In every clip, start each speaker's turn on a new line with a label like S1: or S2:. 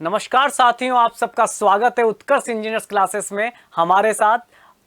S1: नमस्कार साथियों, आप सबका स्वागत है उत्कर्ष इंजीनियर्स क्लासेस में। हमारे साथ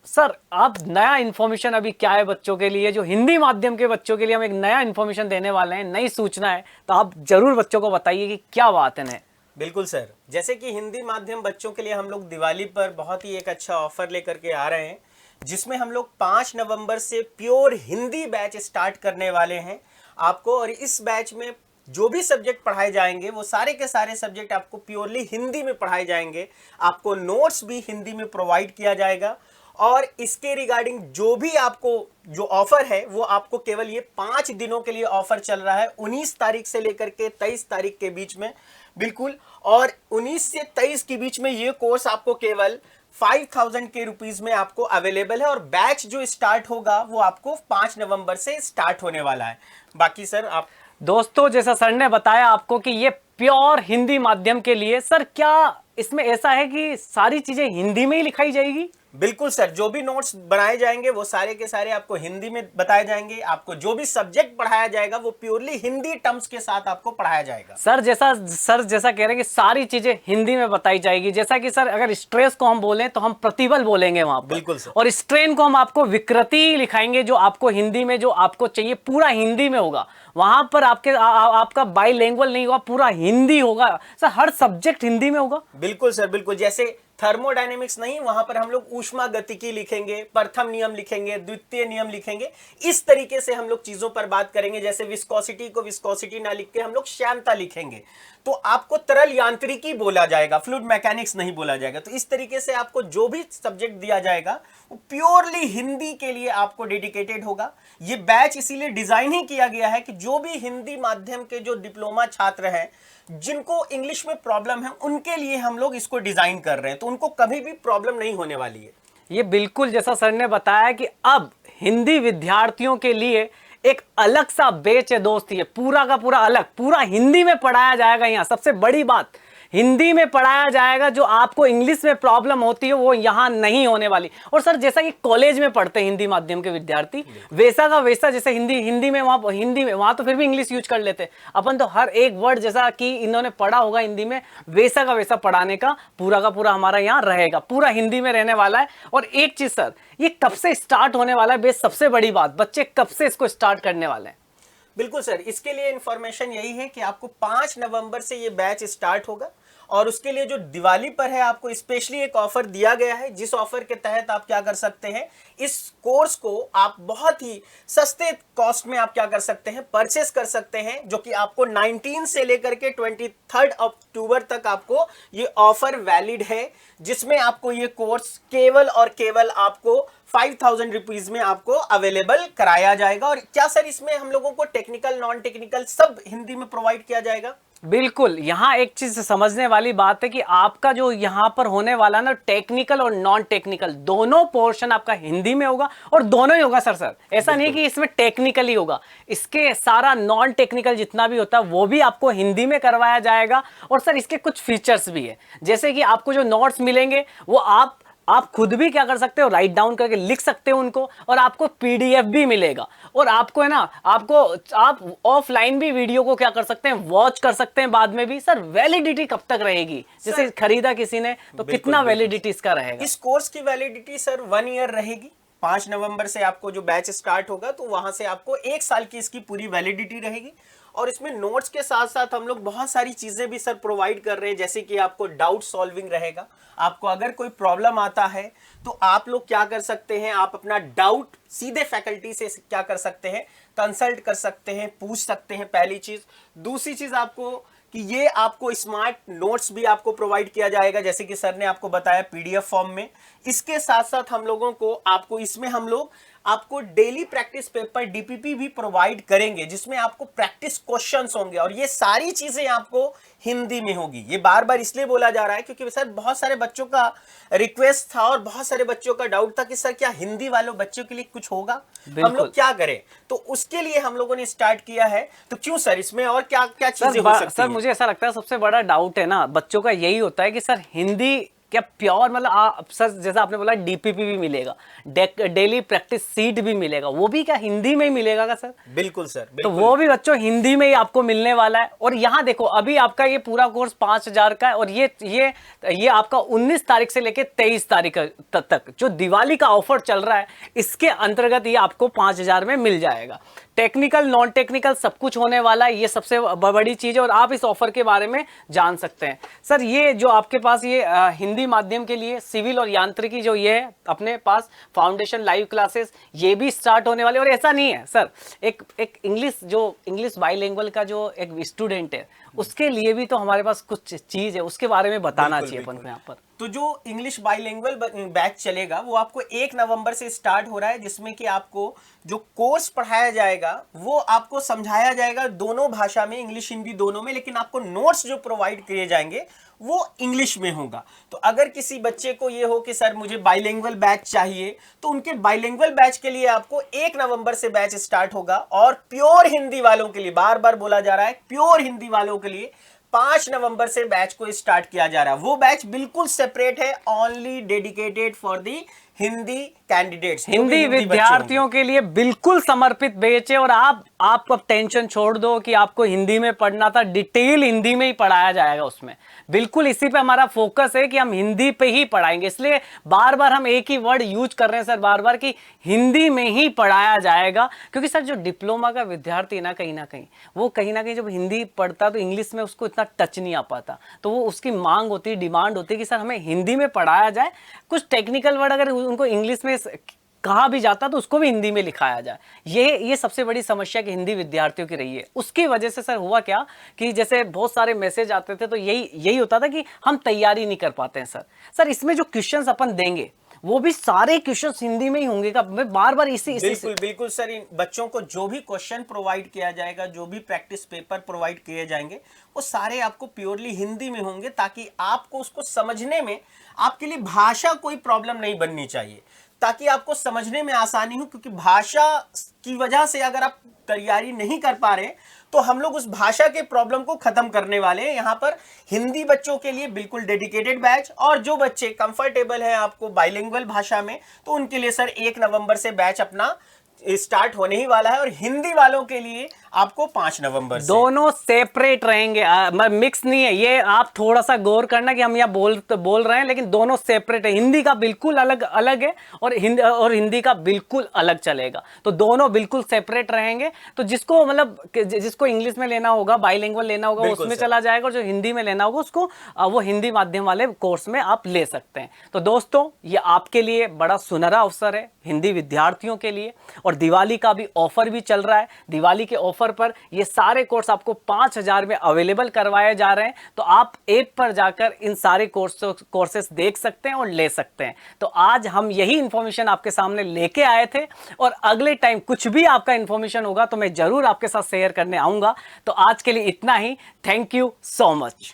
S1: सर आप नया इन्फॉर्मेशन अभी क्या है बच्चों के लिए, जो हिंदी माध्यम के बच्चों के लिए हम एक नया इन्फॉर्मेशन देने वाले हैं, नई सूचना है, तो आप जरूर बच्चों को बताइए कि क्या बात है।
S2: बिल्कुल सर, जैसे कि हिंदी माध्यम बच्चों के लिए हम लोग दिवाली पर बहुत ही एक अच्छा ऑफर लेकर के आ रहे हैं, जिसमें हम लोग 5 नवंबर से प्योर हिंदी बैच स्टार्ट करने वाले हैं आपको। और इस बैच में जो भी सब्जेक्ट पढ़ाए जाएंगे वो सारे के सारे सब्जेक्ट आपको प्योरली हिंदी में पढ़ाए जाएंगे। आपको नोट्स भी हिंदी में प्रोवाइड किया जाएगा। और इसके रिगार्डिंग जो भी आपको जो ऑफर है वो आपको केवल ये 5 दिनों के लिए ऑफर चल रहा है, 19 तारीख से लेकर के 23 तारीख के बीच में। बिल्कुल, और 19 से 23 के बीच में ये कोर्स आपको केवल 5000 के रुपीज में आपको अवेलेबल है। और बैच जो स्टार्ट होगा वो आपको 5 नवंबर से स्टार्ट होने वाला है। बाकी सर आप
S1: दोस्तों, जैसा सर ने बताया आपको कि ये प्योर हिंदी माध्यम के लिए, सर क्या इसमें ऐसा है कि सारी चीजें हिंदी में ही लिखाई जाएगी?
S2: बिल्कुल सर, जो भी नोट्स बनाए जाएंगे वो सारे के सारे आपको हिंदी में बताए जाएंगे। आपको जो भी सब्जेक्ट पढ़ाया जाएगा वो प्योरली हिंदी टर्म्स के साथ आपको पढ़ाया जाएगा।
S1: सर जैसा कह रहे हैं कि सारी चीजें हिंदी में बताई जाएगी। जैसा कि सर अगर स्ट्रेस को हम बोलें तो हम प्रतिबल बोलेंगे वहां पर।
S2: बिल्कुल सर।
S1: और स्ट्रेन को हम आपको विकृति लिखाएंगे, जो आपको हिंदी में जो आपको चाहिए पूरा हिंदी में होगा। वहां पर आपका बाइलिंगुअल नहीं होगा, पूरा हिंदी होगा। सर हर सब्जेक्ट हिंदी में होगा।
S2: बिल्कुल सर, बिल्कुल। जैसे थर्मोडायनेमिक्स नहीं, वहां पर हम लोग ऊष्मा गतिकी लिखेंगे, प्रथम नियम लिखेंगे, द्वितीय नियम लिखेंगे। इस तरीके से हम लोग चीजों पर बात करेंगे। जैसे विस्कोसिटी को विस्कोसिटी ना लिख के हम लोग श्यानता लिखेंगे, तो आपको तरल यांत्रिकी बोला जाएगा, फ्लूइड मैकेनिक्स नहीं बोला जाएगा। तो इस तरीके से आपको जो भी सब्जेक्ट दिया जाएगा वो प्योरली हिंदी के लिए आपको डेडिकेटेड होगा। ये बैच इसीलिए डिजाइन ही किया गया है कि जो भी हिंदी माध्यम के जो डिप्लोमा छात्र हैं, जिनको इंग्लिश में प्रॉब्लम है, उनके लिए हम लोग इसको डिजाइन कर रहे हैं, तो उनको कभी भी प्रॉब्लम नहीं होने वाली है।
S1: ये बिल्कुल जैसा सर ने बताया कि अब हिंदी विद्यार्थियों के लिए एक अलग सा बैच है दोस्त। ये पूरा का पूरा अलग, पूरा हिंदी में पढ़ाया जाएगा। यहाँ सबसे बड़ी बात, हिंदी में पढ़ाया जाएगा। जो आपको इंग्लिश में प्रॉब्लम होती है वो यहाँ नहीं होने वाली। और सर जैसा कि कॉलेज में पढ़ते हैं हिंदी माध्यम के विद्यार्थी, वैसा का वैसा, जैसे हिंदी में वहाँ तो फिर भी इंग्लिश यूज कर लेते हैं अपन। तो हर एक वर्ड जैसा कि इन्होंने पढ़ा होगा हिंदी में, वैसा का वैसा पढ़ाने का पूरा हमारा यहाँ रहेगा, पूरा हिंदी में रहने वाला है। और एक चीज सर, ये कब से स्टार्ट होने वाला है? बेस सबसे बड़ी बात, बच्चे कब से इसको स्टार्ट करने वाले हैं?
S2: बिल्कुल सर, इसके लिए इंफॉर्मेशन यही है कि आपको 5 नवंबर से ये बैच स्टार्ट होगा। और उसके लिए जो दिवाली पर है आपको स्पेशली एक ऑफर दिया गया है, जिस ऑफर के तहत आप क्या कर सकते हैं, इस कोर्स को आप बहुत ही सस्ते कॉस्ट में आप क्या कर सकते हैं, परचेस कर सकते हैं। जो कि आपको 19 से लेकर के 23 अक्टूबर तक आपको ये ऑफर वैलिड है, जिसमें आपको ये कोर्स केवल और केवल आपको 5000 रुपीज में आपको अवेलेबल कराया जाएगा। और क्या सर, इसमें हम लोगों को टेक्निकल नॉन टेक्निकल सब हिंदी में प्रोवाइड किया जाएगा?
S1: बिल्कुल। यहाँ एक चीज समझने वाली बात है कि आपका जो यहाँ पर होने वाला ना, टेक्निकल और नॉन टेक्निकल दोनों पोर्शन आपका हिंदी में होगा। और दोनों ही होगा सर ऐसा नहीं है कि इसमें टेक्निकल ही होगा, इसके सारा नॉन टेक्निकल जितना भी होता है वो भी आपको हिंदी में करवाया जाएगा। और सर इसके कुछ फीचर्स भी है, जैसे कि आपको जो नोट्स मिलेंगे वो आप खुद भी क्या कर सकते हो, राइट डाउन करके लिख सकते हो उनको। और आपको पीडीएफ भी मिलेगा। और आपको है ना, आप ऑफलाइन भी वीडियो को क्या कर सकते हैं, वॉच कर सकते हैं बाद में भी। सर वैलिडिटी कब तक रहेगी? जैसे खरीदा किसी ने तो कितना वैलिडिटी इसका रहेगा?
S2: इस कोर्स की वैलिडिटी सर 1 ईयर रहेगी। 5 नवंबर से आपको जो बैच स्टार्ट होगा तो वहां से आपको 1 साल की इसकी पूरी वैलिडिटी रहेगी। और इसमें नोट्स के साथ साथ हम लोग बहुत सारी चीजें भी सर प्रोवाइड कर रहे हैं, जैसे कि आपको डाउट सॉल्विंग रहेगा। आपको अगर कोई प्रॉब्लम आता है तो आप लोग क्या कर सकते हैं, आप अपना डाउट सीधे फैकल्टी से क्या कर सकते हैं, कंसल्ट कर सकते हैं, पूछ सकते हैं, पहली चीज। दूसरी चीज आपको कि ये आपको स्मार्ट नोट्स भी आपको प्रोवाइड किया जाएगा, जैसे कि सर ने आपको बताया पीडीएफ फॉर्म में। इसके साथ साथ हम लोगों को इसमें हम लोग आपको डेली प्रैक्टिस पेपर डीपीपी भी प्रोवाइड करेंगे, जिसमें आपको प्रैक्टिस क्वेश्चंस होंगे। और ये सारी चीजें आपको हिंदी में होगी। ये बार बार इसलिए बोला जा रहा है क्योंकि सर बहुत सारे बच्चों का रिक्वेस्ट था और बहुत सारे बच्चों का डाउट था कि सर क्या हिंदी वालों बच्चों के लिए कुछ होगा, हम लोग क्या करें। तो उसके लिए हम लोगों ने स्टार्ट किया है। तो क्यों सर, इसमें और क्या क्या चीजें हो सकती हैं?
S1: सर मुझे ऐसा लगता है सबसे बड़ा डाउट है ना बच्चों का यही होता है कि सर हिंदी क्या प्योर मतलब आप सर जैसा आपने बोला डीपीपी भी मिलेगा, डेली प्रैक्टिस सीट भी मिलेगा, वो भी क्या हिंदी में ही मिलेगा का सर?
S2: बिल्कुल सर,
S1: तो
S2: बिल्कुल।
S1: वो भी बच्चों हिंदी में ही आपको मिलने वाला है। और यहाँ देखो अभी आपका ये पूरा कोर्स 5,000 का है, और ये आपका 19 तारीख से लेके 23 तारीख तक जो दिवाली का ऑफर चल रहा है, इसके अंतर्गत ये आपको 5,000 में मिल जाएगा। टेक्निकल नॉन टेक्निकल सब कुछ होने वाला है, ये सबसे बड़ी चीज है, और आप इस ऑफर के बारे में जान सकते हैं। सर ये जो आपके पास ये हिंदी माध्यम के लिए सिविल और यांत्रिकी जो ये है अपने पास फाउंडेशन लाइव क्लासेस ये भी स्टार्ट होने वाले। और ऐसा नहीं है सर, एक इंग्लिश बाइलिंगुअल का जो एक स्टूडेंट है उसके लिए भी तो हमारे पास कुछ चीज है, उसके बारे में बताना चाहिए अपन को यहाँ पर।
S2: तो जो इंग्लिश बाइलिंगुअल बैच चलेगा वो आपको 1 नवंबर से स्टार्ट हो रहा है, जिसमें कि आपको जो कोर्स पढ़ाया जाएगा वो आपको समझाया जाएगा दोनों भाषा में, इंग्लिश हिंदी दोनों में, लेकिन आपको नोट्स जो प्रोवाइड किए जाएंगे वो इंग्लिश में होगा। तो अगर किसी बच्चे को ये हो कि सर मुझे बाइलिंगुअल बैच चाहिए, तो उनके बाइलिंगुअल बैच के लिए आपको 1 नवंबर से बैच स्टार्ट होगा। और प्योर हिंदी वालों के लिए, बार बार बोला जा रहा है, प्योर हिंदी वालों के लिए 5 नवंबर से बैच को स्टार्ट किया जा रहा है। वो बैच बिल्कुल सेपरेट है, only dedicated for the Hindi candidates,
S1: Hindi विद्यार्थियों के लिए बिल्कुल समर्पित बैच है। और आप अब टेंशन छोड़ दो कि आपको हिंदी में पढ़ना था, डिटेल हिंदी में ही पढ़ाया जाएगा उसमें। बिल्कुल इसी पे हमारा फोकस है कि हम हिंदी पे ही पढ़ाएंगे, इसलिए बार बार हम एक ही वर्ड यूज कर रहे हैं सर, बार बार कि हिंदी में ही पढ़ाया जाएगा। क्योंकि सर जो डिप्लोमा का विद्यार्थी है ना कहीं ना कहीं जब हिंदी पढ़ता तो इंग्लिश में उसको इतना टच नहीं आ पाता, तो वो उसकी मांग होती है, डिमांड होती है कि सर हमें हिंदी में पढ़ाया जाए, कुछ टेक्निकल वर्ड अगर उनको इंग्लिश में कहा भी जाता तो उसको भी हिंदी में लिखाया जाए। ये सबसे बड़ी समस्या कि हिंदी विद्यार्थियों की रही है। उसकी वजह से सर हुआ क्या कि जैसे बहुत सारे मैसेज आते थे तो यही होता था कि हम तैयारी नहीं कर पाते हैं सर इसमें जो क्वेश्चंस अपन देंगे वो भी सारे क्वेश्चंस हिंदी में ही होंगे का? मैं बार बार इसी
S2: बिल्कुल सर, इन बच्चों को जो भी क्वेश्चन प्रोवाइड किया जाएगा, जो भी प्रैक्टिस पेपर प्रोवाइड किए जाएंगे, वो सारे आपको प्योरली हिंदी में होंगे, ताकि आपको उसको समझने में आपके लिए भाषा कोई प्रॉब्लम नहीं बननी चाहिए, ताकि आपको समझने में आसानी हो। क्योंकि भाषा की वजह से अगर आप तैयारी नहीं कर पा रहे तो हम लोग उस भाषा के प्रॉब्लम को खत्म करने वाले हैं। यहाँ पर हिंदी बच्चों के लिए बिल्कुल डेडिकेटेड बैच, और जो बच्चे कंफर्टेबल हैं आपको बाइलिंगुअल भाषा में, तो उनके लिए सर 1 नवंबर से बैच अपना स्टार्ट होने ही वाला है। और हिंदी वालों के लिए आपको 5 नवंबर से।
S1: दोनों सेपरेट रहेंगे, मिक्स नहीं है। ये आप थोड़ा सा गौर करना कि हम यहाँ बोल रहे हैं, लेकिन दोनों सेपरेट है। हिंदी का बिल्कुल अलग है और हिंदी का बिल्कुल अलग चलेगा, तो दोनों बिल्कुल सेपरेट रहेंगे। तो जिसको इंग्लिश में लेना होगा, बाइलिंगुअल लेना होगा, वो उसमें चला जाएगा, और जो हिंदी में लेना होगा उसको वो हिंदी माध्यम वाले कोर्स में आप ले सकते हैं। तो दोस्तों ये आपके लिए बड़ा सुनहरा अवसर है, हिंदी विद्यार्थियों के लिए। और दिवाली का भी ऑफर भी चल रहा है। दिवाली के ऑफर पर ये सारे कोर्स आपको 5,000 में अवेलेबल करवाए जा रहे हैं। तो आप ऐप पर जाकर इन सारे कोर्सेस देख सकते हैं और ले सकते हैं। तो आज हम यही इंफॉर्मेशन आपके सामने लेके आए थे, और अगले टाइम कुछ भी आपका इंफॉर्मेशन होगा तो मैं जरूर आपके साथ शेयर करने आऊंगा। तो आज के लिए इतना ही। Thank you so much.